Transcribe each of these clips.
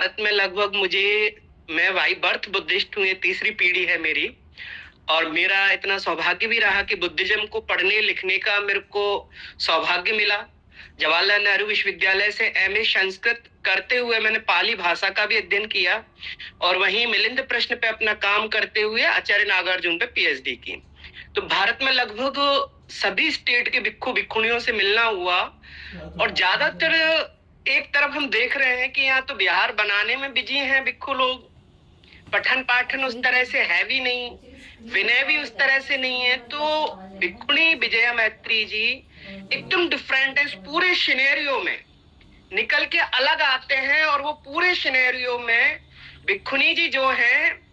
भारत में लगभग मैं भाई बर्थ बुद्धिस्ट हूँ, ये तीसरी पीढ़ी है मेरी। और मेरा इतना सौभाग्य भी रहा कि बुद्धिज्म को पढ़ने लिखने का मेरे को सौभाग्य मिला। जवाहरलाल नेहरू विश्वविद्यालय से एमए संस्कृत करते हुए मैंने पाली भाषा का भी अध्ययन किया और वहीं मिलिंद प्रश्न पे अपना काम करते हुए आचार्य नागार्जुन पे पीएचडी की। तो भारत में लगभग सभी स्टेट के भिक्खु भिक्खुणियों से मिलना हुआ और ज्यादातर एक तरफ हम देख रहे हैं कि यहाँ तो बिहार बनाने में बिजी हैं भिक्खु लोग, पठन पाठन उस तरह से है भी नहीं, विनय भी उस तरह से नहीं है। तो भिक्खुणी विजया मैत्री जी एकदम डिफरेंट है, इस पूरे सिनेरियो में निकल के अलग आते हैं। और वो पूरे सिनेरियो में भिक्खुणी जी जो है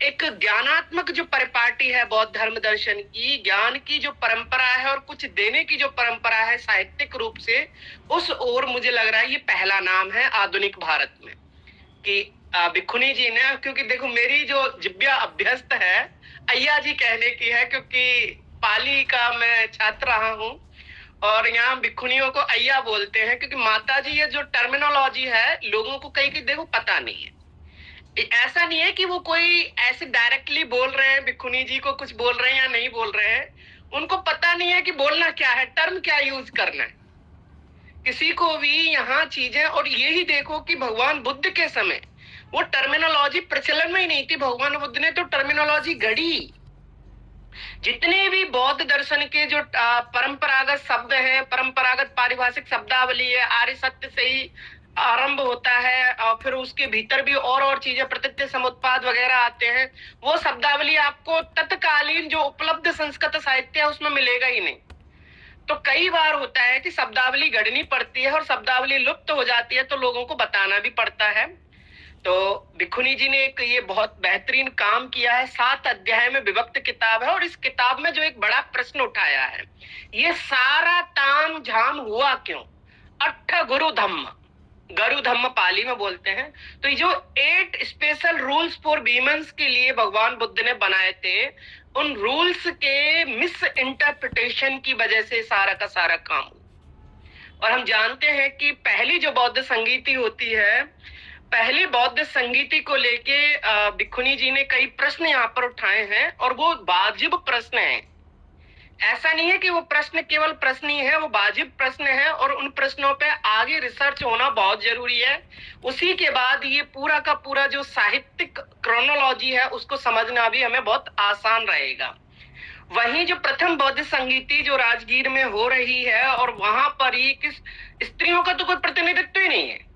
एक ज्ञानात्मक जो परिपाटी है बौद्ध धर्म दर्शन की, ज्ञान की जो परंपरा है और कुछ देने की जो परंपरा है साहित्यिक रूप से, उस ओर मुझे लग रहा है ये पहला नाम है आधुनिक भारत में कि भिक्खुणी जी ने। क्योंकि देखो मेरी जो जिब्या अभ्यस्त है अय्या जी कहने की है, क्योंकि पाली का मैं छात्र रहा हूँ और यहाँ भिक्खुणियों को अय्या बोलते हैं, क्योंकि माता जी ये जो टर्मिनोलॉजी है लोगों को कहीं देखो पता नहीं है। ऐसा नहीं है कि वो कोई ऐसे डायरेक्टली बोल रहे हैं, भिक्खुणी जी को कुछ बोल रहे हैं या नहीं बोल रहे हैं, उनको पता नहीं है कि बोलना क्या है, टर्म क्या यूज करना है किसी को भी यहाँ चीजें। और यही देखो कि भगवान बुद्ध के समय वो टर्मिनोलॉजी प्रचलन में ही नहीं थी, भगवान बुद्ध ने तो टर्मिनोलॉजी गढ़ी। जितने भी बौद्ध दर्शन के जो परंपरागत शब्द हैं, परंपरागत पारिभाषिक शब्दावली है, आर्य सत्य से ही आरंभ होता है और फिर उसके भीतर भी और चीजें प्रत्यक्ष समुत्पाद वगैरह आते हैं। वो शब्दावली आपको तत्कालीन जो उपलब्ध संस्कृत साहित्य है उसमें मिलेगा ही नहीं। तो कई बार होता है कि शब्दावली गढ़नी पड़ती है और शब्दावली लुप्त हो जाती है तो लोगों को बताना भी पड़ता है। तो भिक्खुणी जी ने एक ये बहुत बेहतरीन काम किया है। 7 अध्याय में विभक्त किताब है और इस किताब में जो एक बड़ा प्रश्न उठाया है, ये सारा ताम झाम हुआ क्यों? अट्ठ गुरु धम्म, गुरु धम्म पाली में बोलते हैं। तो ये जो 8 स्पेशल रूल्स फॉर वीमेंस के लिए भगवान बुद्ध ने बनाए थे, उन रूल्स के मिस इंटरप्रिटेशन की वजह से सारा का सारा काम हुआ। और हम जानते हैं कि पहली जो बौद्ध संगीति होती है, पहली बौद्ध संगीति को लेके भिक्खुणी जी ने कई प्रश्न यहाँ पर उठाए हैं और वो वाजिब प्रश्न हैं। ऐसा नहीं है कि वो प्रश्न केवल प्रश्न ही है, वो वाजिब प्रश्न है और उन प्रश्नों पे आगे रिसर्च होना बहुत जरूरी है। उसी के बाद ये पूरा का पूरा जो साहित्यिक क्रोनोलॉजी है उसको समझना भी हमें बहुत आसान रहेगा। वहीं जो प्रथम बौद्ध संगीति जो राजगीर में हो रही है और वहां पर ही किस स्त्रियों का तो कोई प्रतिनिधित्व ही नहीं है।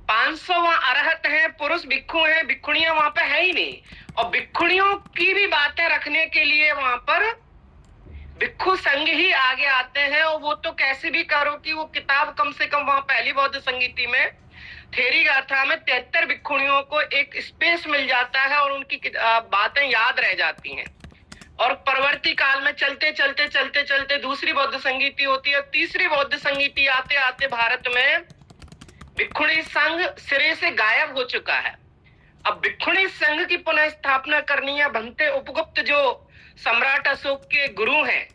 500 वहां अरहत हैं, पुरुष भिक्खु हैं, भिक्खुणियां वहां पे है ही नहीं। और भिक्खुणियों की भी बातें रखने के लिए वहां पर भिक्खु संघ ही आगे आते हैं। और वो तो कैसे भी करो कि वो किताब कम से कम वहां पहली बौद्ध संगीति में थेरी गाथा में 73 भिक्खुणियों को एक स्पेस मिल जाता है और उनकी बातें याद रह जाती हैं। और परवर्ती काल में चलते चलते चलते चलते दूसरी बौद्ध संगीति होती है, तीसरी बौद्ध संगीति आते आते भारत में भिक्खुणी संघ सिरे से गायब हो चुका है। अब भिक्खुणी संघ की पुनः स्थापना करनी है। भंते उपगुप्त जो सम्राट अशोक के गुरु हैं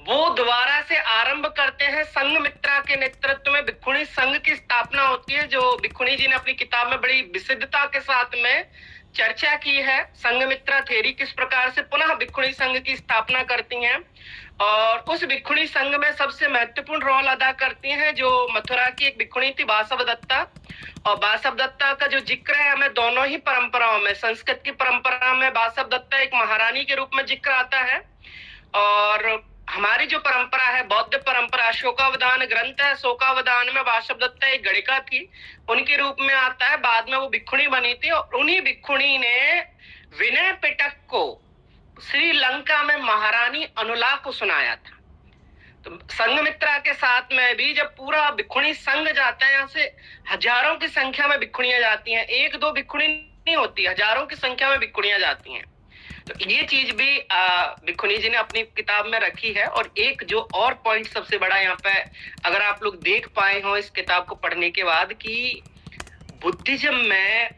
वो दोबारा से आरंभ करते हैं। संघमित्रा के नेतृत्व में भिक्खुणी संघ की स्थापना होती है, जो भिक्खुणी जी ने अपनी किताब में बड़ी विशुद्धता के साथ में चर्चा की है। संघमित्रा थेरी किस प्रकार से पुनः भिक्खुणी संघ की स्थापना करती हैं और उस भिक्खुणी संघ में सबसे महत्वपूर्ण रोल अदा करती हैं जो मथुरा की एक भिक्खुणी थी बासव दत्ता। और बासव दत्ता का जो जिक्र है हमें दोनों ही परंपराओं में, संस्कृत की परंपरा में बासव दत्ता एक महारानी के रूप में जिक्र आता है और हमारी जो परंपरा है बौद्ध परंपरा, शोकावधान ग्रंथ है, शोकावधान में बासव दत्ता एक गणिका थी, उनके रूप में आता है। बाद में वो भिक्खुणी बनी थी और उन्हीं भिक्खुणी ने विनय पिटक को श्रीलंका में महारानी अनुला को सुनाया था। तो संघमित्रा के साथ में भी जब पूरा भिक्खुणी संघ जाता है, यहाँ से हजारों की संख्या में भिक्खुणियां जाती हैं, 1-2 भिक्खुणी नहीं होती, हजारों की संख्या में भिक्खुणियां जाती हैं। तो ये चीज भी भिक्खुणी जी ने अपनी किताब में रखी है। और एक जो और पॉइंट सबसे बड़ा यहाँ पे अगर आप लोग देख पाए हो इस किताब को पढ़ने के बाद कि बुद्धिज्म में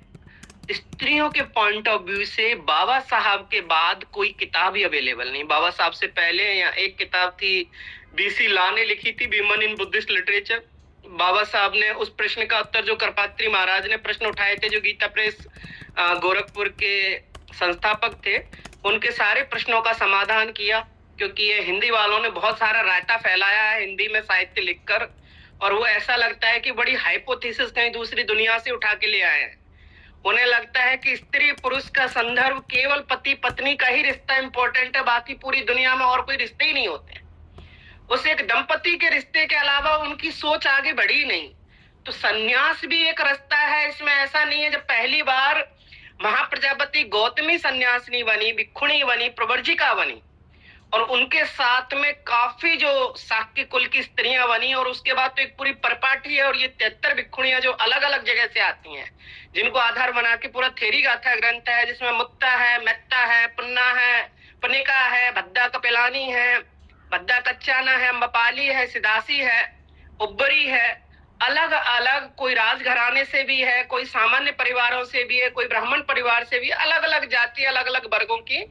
स्त्रियों के पॉइंट ऑफ व्यू से बाबा साहब के बाद कोई किताब ही अवेलेबल नहीं। बाबा साहब से पहले यहाँ एक किताब थी बीसी लॉ ने लिखी थी, विमेन इन बुद्धिस्ट लिटरेचर, बाबा साहब ने उस प्रश्न का उत्तर जो करपात्री महाराज ने प्रश्न उठाए थे, जो गीता प्रेस गोरखपुर के संस्थापक थे, उनके सारे प्रश्नों का समाधान किया, क्योंकि ये हिंदी वालों ने बहुत सारा रायता फैलाया है हिंदी में साहित्य लिखकर, और वो ऐसा लगता है कि बड़ी हाइपोथेसिस कहीं दूसरी दुनिया से उठा के ले आए हैं। उन्हें लगता है कि स्त्री पुरुष का संदर्भ केवल पति पत्नी का ही रिश्ता इंपॉर्टेंट है, बाकी पूरी दुनिया में और कोई रिश्ते ही नहीं होते। उस एक दंपति के रिश्ते के अलावा उनकी सोच आगे बढ़ी नहीं। तो सन्यास भी एक रास्ता है इसमें। ऐसा नहीं है, जब पहली बार महाप्रजापति गौतमी सन्यासिनी बनी, भिक्षुणी बनी, प्रवर्जिका बनी, और उनके साथ में काफी जो शाक्य कुल की स्त्रियां बनी, और उसके बाद तो एक पूरी परिपाटी है, और ये 73 भिक्षुणियां जो अलग अलग जगह से आती हैं, जिनको आधार बना के पूरा थेरी गाथा ग्रंथ है, जिसमें मुक्ता है, मेत्ता है, पुन्ना है, पनिका है, भद्दा कपिलानी है, भद्दा कच्चाना है, अम्बपाली है, सिदासी है, उब्बरी है, अलग अलग, कोई राजघराने से भी है, कोई सामान्य परिवारों से भी है, कोई ब्राह्मण परिवार से भी, अलग अलग जाति, अलग अलग वर्गों की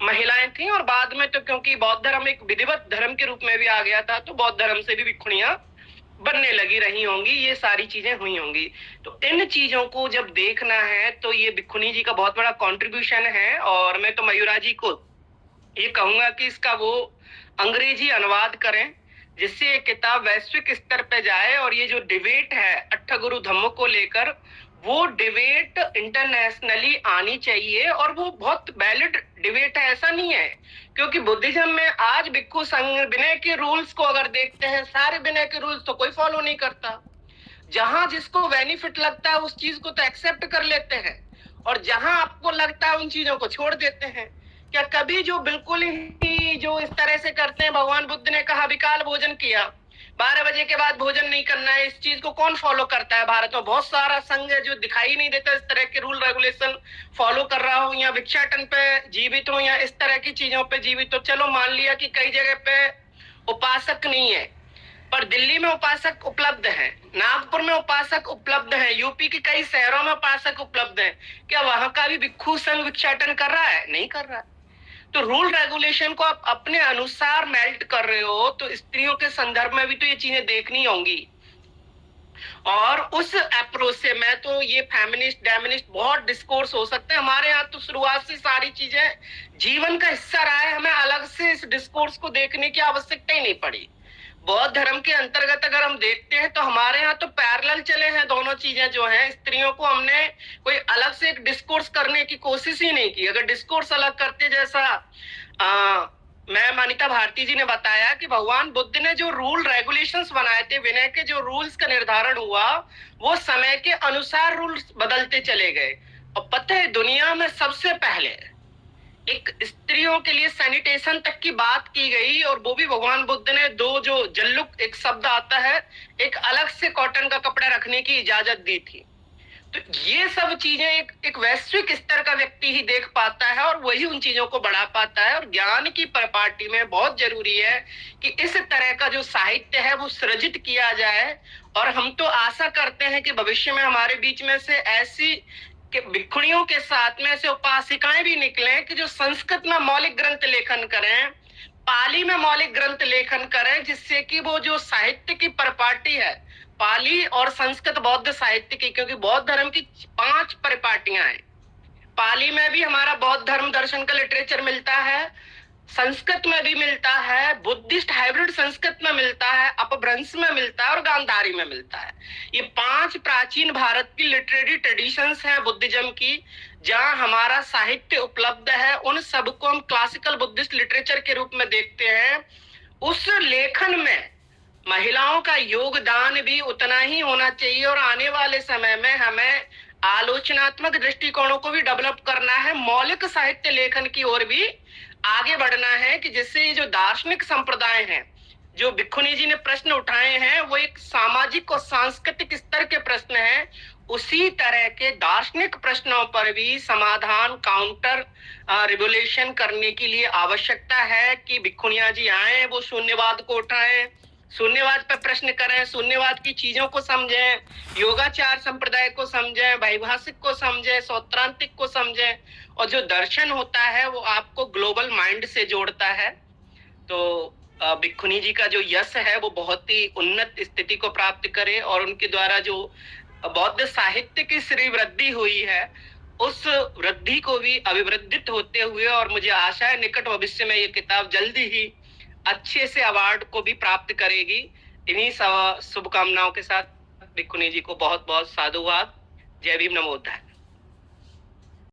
महिलाएं थी। और बाद में तो क्योंकि बौद्ध धर्म एक विधिवत धर्म के रूप में भी आ गया था, तो बौद्ध धर्म से भी भिक्षुणियां बनने लगी रही होंगी, ये सारी चीजें हुई होंगी। तो इन चीजों को जब देखना है तो ये भिक्षुणी जी का बहुत बड़ा कॉन्ट्रीब्यूशन है। और मैं तो मयूरा जी को ये कहूंगा कि इसका वो अंग्रेजी अनुवाद करें, जिससे ये किताब वैश्विक स्तर पे जाए, और ये जो डिबेट है अट्ठगुरु धम्म को लेकर, वो डिबेट इंटरनेशनली आनी चाहिए, और वो बहुत वैलिड डिबेट है, ऐसा नहीं है। क्योंकि बुद्धिज्म में आज भिक्षु संघ विनय के रूल्स को अगर देखते हैं, सारे विनय के रूल्स तो कोई फॉलो नहीं करता। जहां जिसको बेनिफिट लगता है उस चीज को तो एक्सेप्ट कर लेते हैं, और जहां आपको लगता है उन चीजों को छोड़ देते हैं। क्या कभी जो बिल्कुल ही जो इस तरह से करते हैं, भगवान बुद्ध ने कहा विकाल भोजन किया, 12 बजे के बाद भोजन नहीं करना है, इस चीज को कौन फॉलो करता है? भारत में बहुत सारा संघ है जो दिखाई नहीं देता इस तरह के रूल रेगुलेशन फॉलो कर रहा हो, या भिक्षाटन पे जीवित हो, या इस तरह की चीजों पे जीवित हो। चलो मान लिया कि कई जगह पे उपासक नहीं है, पर दिल्ली में उपासक उपलब्ध है, नागपुर में उपासक उपलब्ध है, यूपी के कई शहरों में उपासक उपलब्ध है। क्या वहां का भी भिक्षु संघ भिक्षाटन कर रहा है? नहीं कर रहा है। तो रूल रेगुलेशन को आप अपने अनुसार मेल्ट कर रहे हो, तो स्त्रियों के संदर्भ में भी तो ये चीजें देखनी होंगी। और उस अप्रोच से मैं तो ये फेमिनिस्ट डेमिनिस्ट बहुत डिस्कोर्स हो सकते हैं, हमारे यहाँ तो शुरुआत से सारी चीजें जीवन का हिस्सा रहा है, हमें अलग से इस डिस्कोर्स को देखने की आवश्यकता ही नहीं पड़ी। बौद्ध धर्म के अंतर्गत अगर हम देखते हैं तो हमारे यहाँ तो पैरेलल चले हैं दोनों चीजें जो हैं। स्त्रियों को हमने कोई अलग से एक डिस्कोर्स करने की कोशिश ही नहीं की। अगर डिस्कोर्स अलग करते, जैसा मैं मानिता भारती जी ने बताया कि भगवान बुद्ध ने जो रूल रेगुलेशंस बनाए थे, विनय के जो रूल्स का निर्धारण हुआ, वो समय के अनुसार रूल्स बदलते चले गए। और पता है दुनिया में सबसे पहले एक स्त्रियों के लिए सैनिटेशन तक की बात की गई, और वो भी भगवान बुद्ध ने दो जो जल्लुक एक शब्द आता है, एक अलग से कॉटन का कपड़ा रखने की इजाजत दी थी। तो ये सब चीजें एक वैश्विक स्तर का व्यक्ति ही देख पाता है, और वही उन चीजों को बढ़ा पाता है। और ज्ञान की परिपाटी में बहुत जरूरी है कि इस तरह का जो साहित्य है वो सृजित किया जाए। और हम तो आशा करते हैं कि भविष्य में हमारे बीच में से ऐसी कि भिक्षुणियों के साथ में ऐसे उपासिकाएं भी निकलें कि जो संस्कृत में मौलिक ग्रंथ लेखन करें, पाली में मौलिक ग्रंथ लेखन करें, जिससे कि वो जो साहित्य की परिपाटी है, पाली और संस्कृत बौद्ध साहित्य की, क्योंकि बौद्ध धर्म की 5 परिपाटियां हैं। पाली में भी हमारा बौद्ध धर्म दर्शन का लिटरेचर मिलता है, संस्कृत में भी मिलता है, बुद्धिस्ट हाइब्रिड संस्कृत में मिलता है, अपभ्रंश में मिलता है, और गांधारी में मिलता है। ये 5 प्राचीन भारत की लिटरेरी ट्रेडिशंस हैं बुद्धिज्म की, जहां हमारा साहित्य उपलब्ध है। उन सबको हम क्लासिकल बुद्धिस्ट लिटरेचर के रूप में देखते हैं। उस लेखन में महिलाओं का योगदान भी उतना ही होना चाहिए, और आने वाले समय में हमें आलोचनात्मक दृष्टिकोणों को भी डेवलप करना है, मौलिक साहित्य लेखन की ओर भी आगे बढ़ना है, कि जिससे ये जो दार्शनिक संप्रदाय हैं, जो भिक्षुणी जी ने प्रश्न उठाए हैं, वो एक सामाजिक और सांस्कृतिक स्तर के प्रश्न हैं। उसी तरह के दार्शनिक प्रश्नों पर भी समाधान, काउंटर रिवोल्यूशन करने के लिए आवश्यकता है कि भिक्षुणियां जी आए, वो शून्यवाद को उठाएं, शून्यवाद पर प्रश्न करें, शून्यवाद की चीजों को समझें, योगाचार संप्रदाय को समझें, वैभाषिक को समझें, सौत्रांतिक को समझें। और जो दर्शन होता है वो आपको ग्लोबल माइंड से जोड़ता है। तो भिक्खुनी जी का जो यश है वो बहुत ही उन्नत स्थिति को प्राप्त करे, और उनके द्वारा जो बौद्ध साहित्य की श्री वृद्धि हुई है उस वृद्धि को भी अभिवृद्धित होते हुए, और मुझे आशा है निकट भविष्य में ये किताब जल्दी ही अच्छे से अवार्ड को भी प्राप्त करेगी। इन्हीं शुभकामनाओं के साथ भिक्खुनी जी को बहुत बहुत साधुवाद। जय भीम, नमो बुद्धाय।